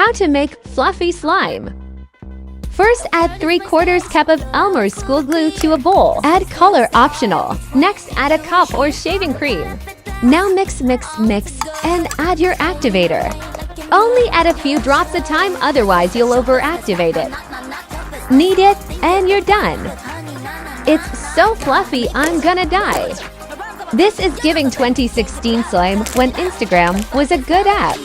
How to make fluffy slime. First, add 3/4 cup of Elmer's school glue to a bowl. Add color optional. Next, add a cup or shaving cream. Now mix, and add your activator. Only add a few drops at a time, otherwise you'll overactivate it. Knead it, and you're done. It's so fluffy, I'm gonna die. This is giving 2016 slime when Instagram was a good app.